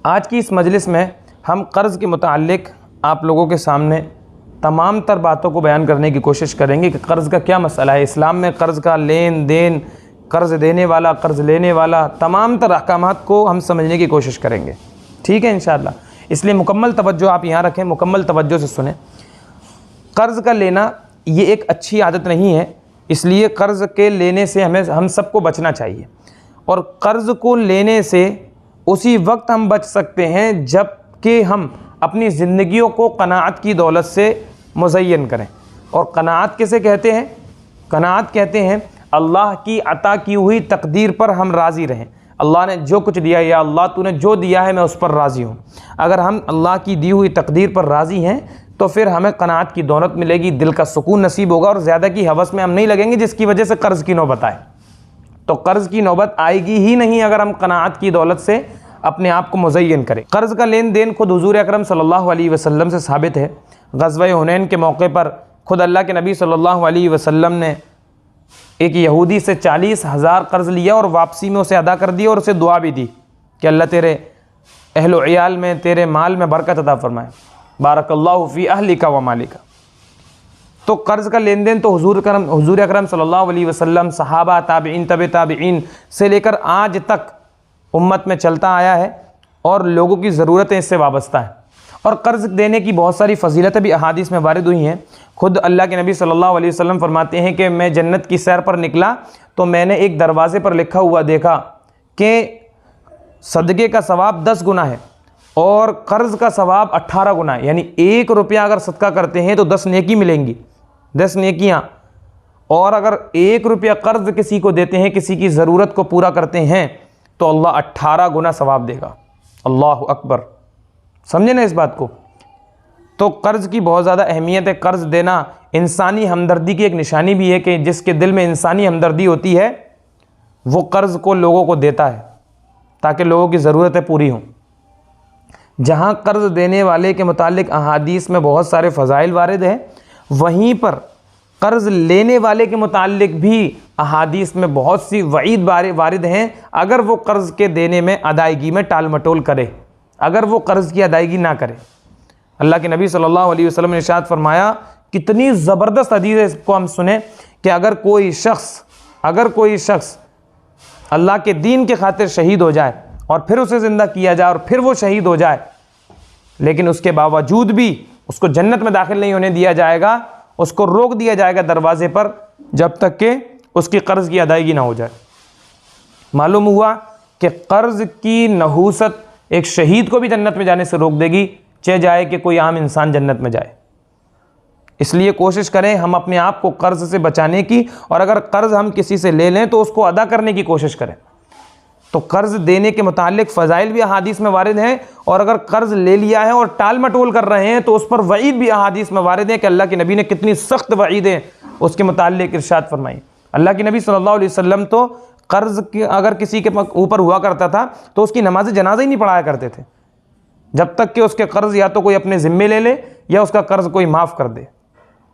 आज की इस मजलिस में हम कर्ज़ के मुताल्लिक़ आप लोगों के सामने तमाम तर बातों को बयान करने की कोशिश करेंगे कि क़र्ज़ का क्या मसला है। इस्लाम में क़र्ज़ का लेन देन, क़र्ज़ देने वाला, क़र्ज़ लेने वाला, तमाम तर अहकामात को हम समझने की कोशिश करेंगे। ठीक है इंशाअल्लाह। इसलिए मुकम्मल तवज्जो आप यहाँ रखें, मुकम्मल तवज्जो से सुनें। क़र्ज़ का लेना ये एक अच्छी आदत नहीं है, इसलिए क़र्ज़ के लेने से हम सबको बचना चाहिए। और क़र्ज़ को लेने से उसी वक्त हम बच सकते हैं जब कि हम अपनी ज़िंदगियों को क़नाअत की दौलत से मुज़य्यन करें। और क़नाअत किसे कहते हैं? क़नाअत कहते हैं अल्लाह की अता की हुई तकदीर पर हम राज़ी रहें। अल्लाह ने जो कुछ दिया, या अल्लाह तूने जो दिया है मैं उस पर राज़ी हूँ। अगर हम अल्लाह की दी हुई तकदीर पर राज़ी हैं तो फिर हमें क़नाअत की दौलत मिलेगी, दिल का सुकून नसीब होगा और ज़्यादा की हवस में हम नहीं लगेंगे जिसकी वजह से क़र्ज़ की नौबत आए। तो क़र्ज़ की नौबत आएगी ही नहीं अगर हम क़नाअत की दौलत से अपने आप को मुज़य्यन करें। क़र्ज़ का लेन देन खुद हुज़ूर अकरम सल्लल्लाहु अलैहि वसल्लम से साबित है। ग़ज़वा हुनैन के मौके पर खुद अल्लाह के नबी सल्लल्लाहु अलैहि वसल्लम ने एक यहूदी से 40,000 कर्ज़ लिया और वापसी में उसे अदा कर दिया और उसे दुआ भी दी कि अल्लाह तेरे अहल इयाल में, तेरे माल में बरकत अता फरमाए, बारकल्लाहु फ़ी अहलिका व मालिका। तो कर्ज़ का लेन देन तो हुज़ूर अकरम सल्लल्लाहु अलैहि वसल्लम, सहाबा, ताबिईन, तबे ताबिईन से लेकर आज तक उम्मत में चलता आया है और लोगों की ज़रूरतें इससे वाबस्ता है। और कर्ज़ देने की बहुत सारी फ़जीलतें भी अहादीस में वारिद हुई हैं। खुद अल्लाह के नबी सल्लल्लाहु अलैहि वसल्लम फरमाते हैं कि मैं जन्नत की सैर पर निकला तो मैंने एक दरवाज़े पर लिखा हुआ देखा कि सदक़े का सवाब 10 गुना है और कर्ज़ का सवाब 18 गुना है। यानी 1 रुपया अगर सदका करते हैं तो 10 नेकी मिलेंगी, 10 नेकियाँ। और अगर 1 रुपया कर्ज़ किसी को देते हैं, किसी की ज़रूरत को पूरा करते हैं तो अल्लाह 18 गुना सवाब देगा। अल्लाहु अकबर। समझे ना इस बात को? तो कर्ज़ की बहुत ज़्यादा अहमियत है। कर्ज़ देना इंसानी हमदर्दी की एक निशानी भी है कि जिसके दिल में इंसानी हमदर्दी होती है वो कर्ज़ को लोगों को देता है ताकि लोगों की ज़रूरतें पूरी हों। जहाँ कर्ज़ देने वाले के मुतालिक अहादीस में बहुत सारे फ़ज़ाइल वारिद हैं, वहीं पर कर्ज़ लेने वाले के मुतालिक भी अहादीस में बहुत सी वईद वारिद हैं अगर वो कर्ज़ के देने में, अदायगी में टाल मटोल करे, अगर वो कर्ज़ की अदायगी ना करे। अल्लाह के नबी सल्लल्लाहु अलैहि वसल्लम ने इरशाद फरमाया, कितनी ज़बरदस्त हदीस है, इसको हम सुने कि अगर कोई शख्स अल्लाह के दीन के खातिर शहीद हो जाए और फिर उसे ज़िंदा किया जाए और फिर वो शहीद हो जाए, लेकिन उसके बावजूद भी उसको जन्नत में दाखिल नहीं होने दिया जाएगा, उसको रोक दिया जाएगा दरवाजे पर जब तक कि उसकी कर्ज़ की अदायगी ना हो जाए। मालूम हुआ कि कर्ज़ की नहूसत एक शहीद को भी जन्नत में जाने से रोक देगी, चाहे जाए कि कोई आम इंसान जन्नत में जाए। इसलिए कोशिश करें हम अपने आप को कर्ज़ से बचाने की, और अगर कर्ज़ हम किसी से ले लें तो उसको अदा करने की कोशिश करें। तो कर्ज़ देने के मुतालिक फ़ज़ाइल भी अहादीस में वारिद हैं, और अगर कर्ज़ ले लिया है और टाल मटोल कर रहे हैं तो उस पर वईद भी अहादीस में वारिद है कि अल्लाह के नबी ने कितनी सख्त वईदें उसके मुतालिक इरशाद फरमाई। अल्लाह के नबी सल्लल्लाहु अलैहि वसल्लम तो कर्ज़ के अगर किसी के ऊपर हुआ करता था तो उसकी नमाज जनाजा ही नहीं पढ़ाया करते थे जब तक कि उसके कर्ज़ या तो कोई अपने ज़िम्मे ले ले या उसका कर्ज़ कोई माफ़ कर दे,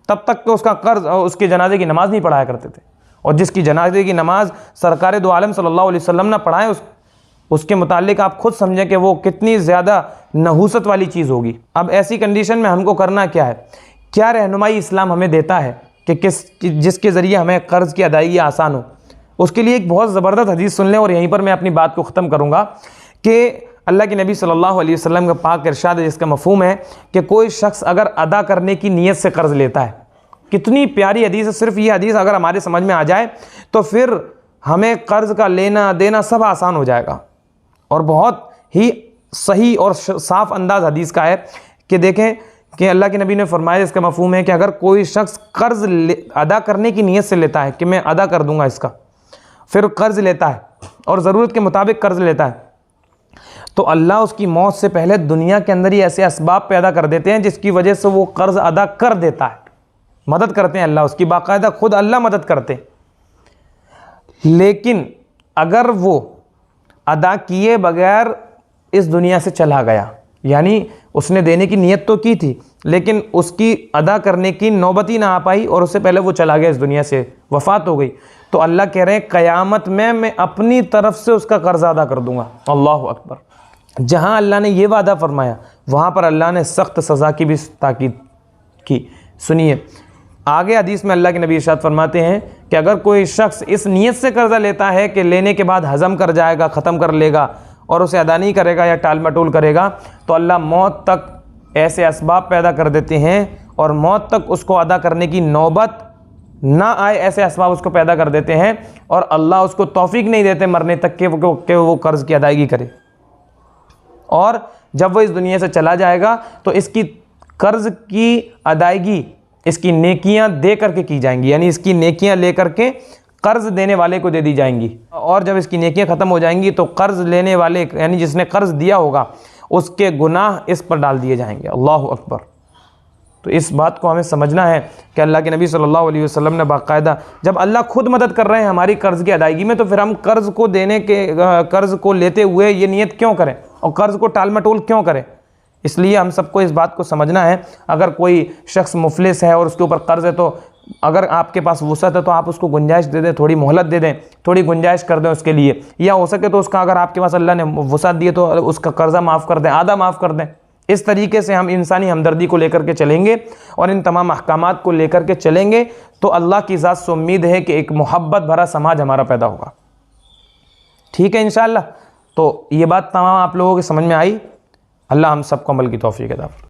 तब तक कि उसका कर्ज़, उसके जनाजे की नमाज़ नहीं पढ़ाया करते थे। और जिसकी जनाजे की नमाज सरकार दो आलम सल्लल्लाहु अलैहि वसल्लम ना पढ़ाए, उसके मुतालिक आप खुद समझें कि वो कितनी ज़्यादा नहूसत वाली चीज़ होगी। अब ऐसी कंडीशन में हमको करना क्या है? क्या रहनुमाई इस्लाम हमें देता है कि जिसके ज़रिए हमें कर्ज़ की अदायगी आसान हो? उसके लिए एक बहुत ज़बरदस्त हदीस सुन लें और यहीं पर मैं अपनी बात को ख़त्म करूँगा कि अल्लाह के नबी सल्लल्लाहु अलैहि वसल्लम का पाक इरशाद है जिसका मफ़हूम है कि कोई शख्स अगर अदा करने की नीयत से कर्ज़ लेता है, कितनी प्यारी हदीस है। सिर्फ ये हदीस अगर हमारे समझ में आ जाए तो फिर हमें कर्ज़ का लेना देना सब आसान हो जाएगा। और बहुत ही सही और साफ़ अंदाज़ हदीस का है कि देखें कि अल्लाह के नबी ने फरमाया, इसका मफ़हूम है कि अगर कोई शख्स कर्ज़ अदा करने की नीयत से लेता है कि मैं अदा कर दूँगा इसका, फिर कर्ज़ लेता है और ज़रूरत के मुताबिक कर्ज़ लेता है, तो अल्लाह उसकी मौत से पहले दुनिया के अंदर ही ऐसे असबाब पैदा कर देते हैं जिसकी वजह से वो कर्ज़ अदा कर देता है। मदद करते हैं अल्लाह उसकी, बाकायदा खुद अल्लाह मदद करते हैं। लेकिन अगर वो अदा किए बगैर इस दुनिया से चला गया, यानी उसने देने की नीयत तो की थी लेकिन उसकी अदा करने की नौबत ही ना आ पाई और उससे पहले वो चला गया, इस दुनिया से वफ़ात हो गई, तो अल्लाह कह रहे हैं क़यामत में मैं अपनी तरफ से उसका कर्ज़ अदा कर दूंगा। अल्लाहु अकबर। जहाँ अल्लाह ने ये वादा फरमाया वहाँ पर अल्लाह ने सख्त सज़ा की भी ताकीद की। सुनिए आगे हदीस में अल्लाह के नबी इरशाद फरमाते हैं कि अगर कोई शख्स इस नीयत से कर्ज़ा लेता है कि लेने के बाद हज़म कर जाएगा, ख़त्म कर लेगा और उसे अदा नहीं करेगा या टाल मटोल करेगा, तो अल्लाह मौत तक ऐसे असबाब पैदा कर देते हैं और मौत तक उसको अदा करने की नौबत ना आए, ऐसे असबाब उसको पैदा कर देते हैं और अल्लाह उसको तौफीक नहीं देते मरने तक कि वो कर्ज़ की अदायगी करे। और जब वो इस दुनिया से चला जाएगा तो इसकी कर्ज़ की अदायगी इसकी नेकियां दे करके की जाएंगी, यानी इसकी नेकियां ले करके कर्ज़ देने वाले को दे दी जाएंगी। और जब इसकी नेकियां ख़त्म हो जाएंगी तो कर्ज़ लेने वाले यानी जिसने कर्ज़ दिया होगा उसके गुनाह इस पर डाल दिए जाएंगे। अल्लाह अकबर। तो इस बात को हमें समझना है कि अल्लाह के नबी सल्लल्लाहु अलैहि वसल्लम ने बाकायदा, जब अल्लाह खुद मदद कर रहे हैं हमारी कर्ज़ की अदायगी में, तो फिर हम कर्ज़ को देने के कर्ज़ को लेते हुए ये नियत क्यों करें और कर्ज़ को टाल मटोल क्यों करें। इसलिए हम सबको इस बात को समझना है। अगर कोई शख्स मुफलिस है और उसके ऊपर कर्ज़ है, तो अगर आपके पास वुसअत है तो आप उसको गुंजाइश दे दें, थोड़ी मोहलत दे दें, थोड़ी गुंजाइश कर दें उसके लिए, या हो सके तो उसका, अगर आपके पास अल्लाह ने वुसअत दी तो उसका कर्ज़ा माफ़ कर दें, आधा माफ़ कर दें। इस तरीके से हम इंसानी हमदर्दी को लेकर के चलेंगे और इन तमाम अहकामात को लेकर के चलेंगे तो अल्लाह की ज़ात से उम्मीद है कि एक मोहब्बत भरा समाज हमारा पैदा होगा। ठीक है इंशाअल्लाह। तो ये बात तमाम आप लोगों के समझ में आई। अल्लाह हम सबको अमल की तौफीक अता फरमाए।